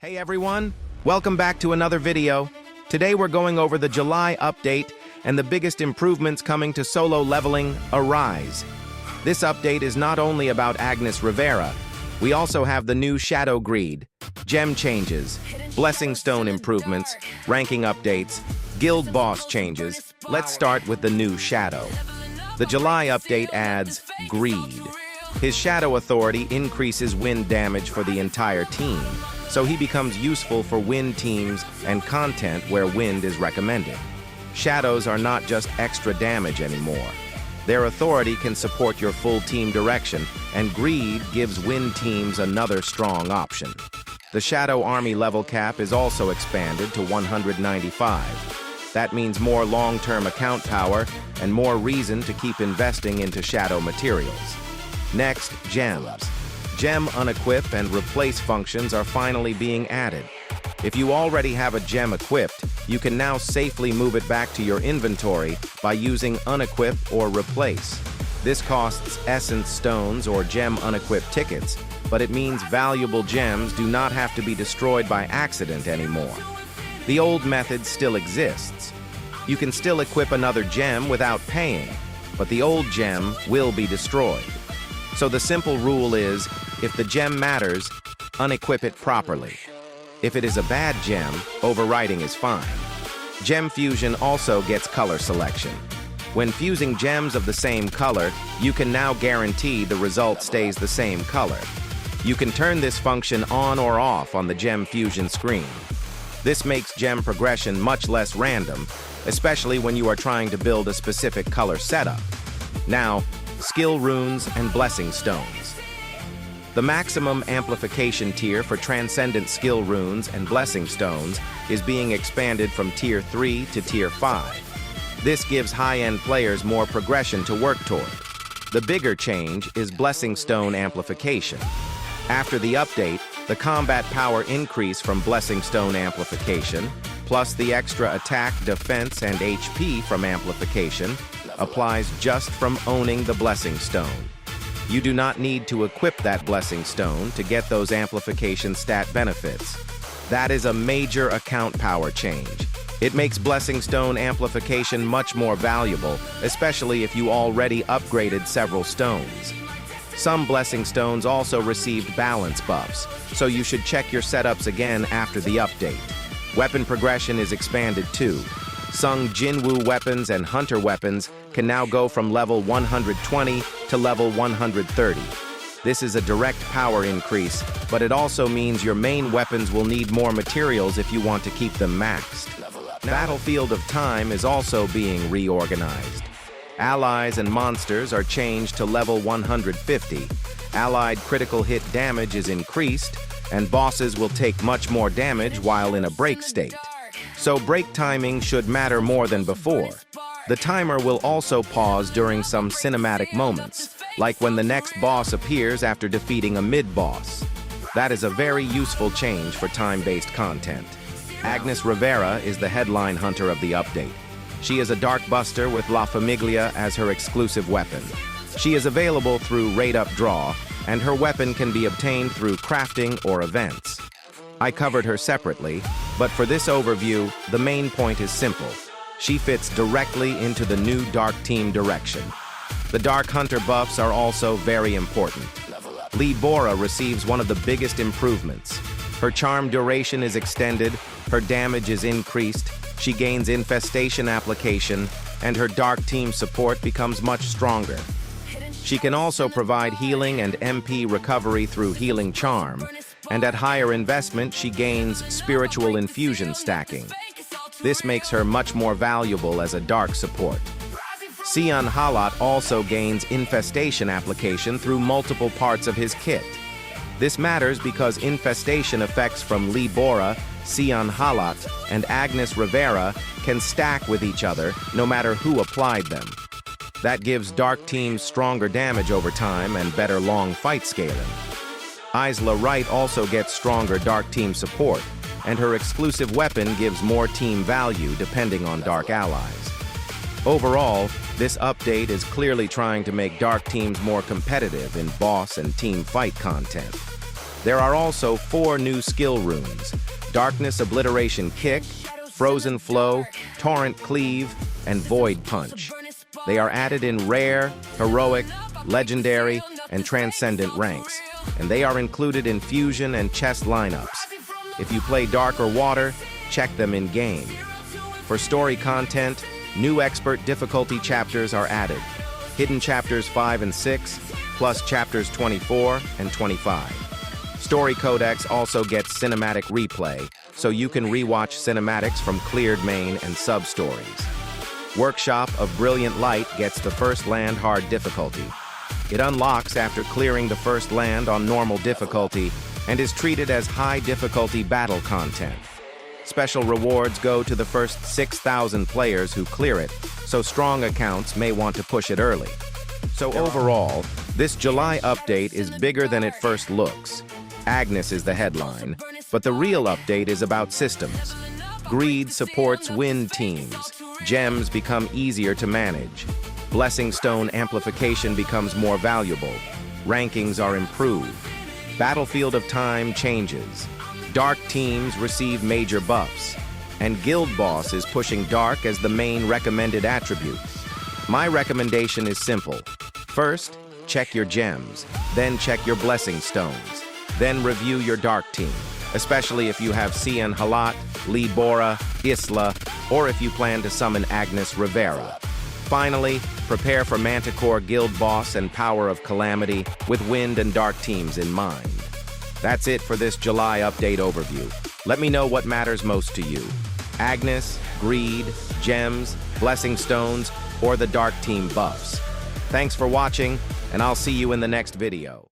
Hey everyone, welcome back to another video. Today we're going over the July update and the biggest improvements coming to solo leveling, Arise. This update is not only about Agnes Rivera, we also have the new Shadow Greed, gem changes, Blessing Stone improvements, ranking updates, guild boss changes. Let's start with the new Shadow. The July update adds Greed. His Shadow authority increases wind damage for the entire team, so he becomes useful for wind teams and content where wind is recommended. Shadows are not just extra damage anymore. Their authority can support your full team direction, and Greed gives wind teams another strong option. The Shadow Army level cap is also expanded to 195. That means more long-term account power and more reason to keep investing into Shadow materials. Next, gems. Gem unequip and replace functions are finally being added. If you already have a gem equipped, you can now safely move it back to your inventory by using unequip or replace. This costs essence stones or gem unequip tickets, but it means valuable gems do not have to be destroyed by accident anymore. The old method still exists. You can still equip another gem without paying, but the old gem will be destroyed. So the simple rule is, if the gem matters, unequip it properly. If it is a bad gem, overwriting is fine. Gem fusion also gets color selection. When fusing gems of the same color, you can now guarantee the result stays the same color. You can turn this function on or off on the gem fusion screen. This makes gem progression much less random, especially when you are trying to build a specific color setup. Now, skill runes and blessing stones. The maximum amplification tier for transcendent skill runes and blessing stones is being expanded from tier 3 to tier 5. This gives high-end players more progression to work toward. The bigger change is blessing stone amplification. After the update, the combat power increase from blessing stone amplification, plus the extra attack, defense, and HP from amplification, applies just from owning the blessing stone. You do not need to equip that blessing stone to get those amplification stat benefits. That is a major account power change. It makes blessing stone amplification much more valuable, especially if you already upgraded several stones. Some blessing stones also received balance buffs, so you should check your setups again after the update. Weapon progression is expanded too. Sung Jinwoo weapons and hunter weapons can now go from level 120 to level 130. This is a direct power increase, but it also means your main weapons will need more materials if you want to keep them maxed. Battlefield of Time is also being reorganized. Allies and monsters are changed to level 150. Allied critical hit damage is increased, and bosses will take much more damage while in a break state. So break timing should matter more than before. The timer will also pause during some cinematic moments, like when the next boss appears after defeating a mid-boss. That is a very useful change for time-based content. Agnes Rivera is the headline hunter of the update. She is a Dark Buster with La Famiglia as her exclusive weapon. She is available through Raid-Up Draw, and her weapon can be obtained through crafting or events. I covered her separately, but for this overview, the main point is simple. She fits directly into the new Dark Team direction. The Dark Hunter buffs are also very important. Lee Bora receives one of the biggest improvements. Her charm duration is extended, her damage is increased, she gains infestation application, and her Dark Team support becomes much stronger. She can also provide healing and MP recovery through Healing Charm, and at higher investment she gains spiritual infusion stacking. This makes her much more valuable as a dark support. Sion Halat also gains infestation application through multiple parts of his kit. This matters because infestation effects from Lee Bora, Sion Halat, and Agnes Rivera can stack with each other no matter who applied them. That gives Dark Teams stronger damage over time and better long fight scaling. Isla Wright also gets stronger Dark Team support, and her exclusive weapon gives more team value depending on Dark allies. Overall, this update is clearly trying to make Dark Teams more competitive in boss and team fight content. There are also 4 new skill runes: Darkness Obliteration Kick, Frozen Flow, Torrent Cleave, and Void Punch. They are added in Rare, Heroic, Legendary, and Transcendent ranks, and they are included in Fusion and Chest lineups. If you play Dark or Water, check them in-game. For story content, new Expert difficulty chapters are added. Hidden Chapters 5 and 6, plus Chapters 24 and 25. Story Codex also gets Cinematic Replay, so you can rewatch cinematics from cleared main and sub-stories. Workshop of Brilliant Light gets the first land hard difficulty. It unlocks after clearing the first land on normal difficulty and is treated as high difficulty battle content. Special rewards go to the first 6,000 players who clear it, so strong accounts may want to push it early. So overall, this July update is bigger than it first looks. Agnes is the headline, but the real update is about systems. Greed supports win teams. Gems become easier to manage. Blessing Stone amplification becomes more valuable. Rankings are improved. Battlefield of Time changes. Dark teams receive major buffs. And Guild Boss is pushing Dark as the main recommended attribute. My recommendation is simple. First, check your gems. Then check your Blessing Stones. Then review your Dark team, especially if you have Cian Halat, Lee Bora, Isla, or if you plan to summon Agnes Rivera. Finally, prepare for Manticore Guild Boss and Power of Calamity with Wind and Dark teams in mind. That's it for this July update overview. Let me know what matters most to you: Agnes, Greed, Gems, Blessing Stones, or the Dark team buffs. Thanks for watching, and I'll see you in the next video.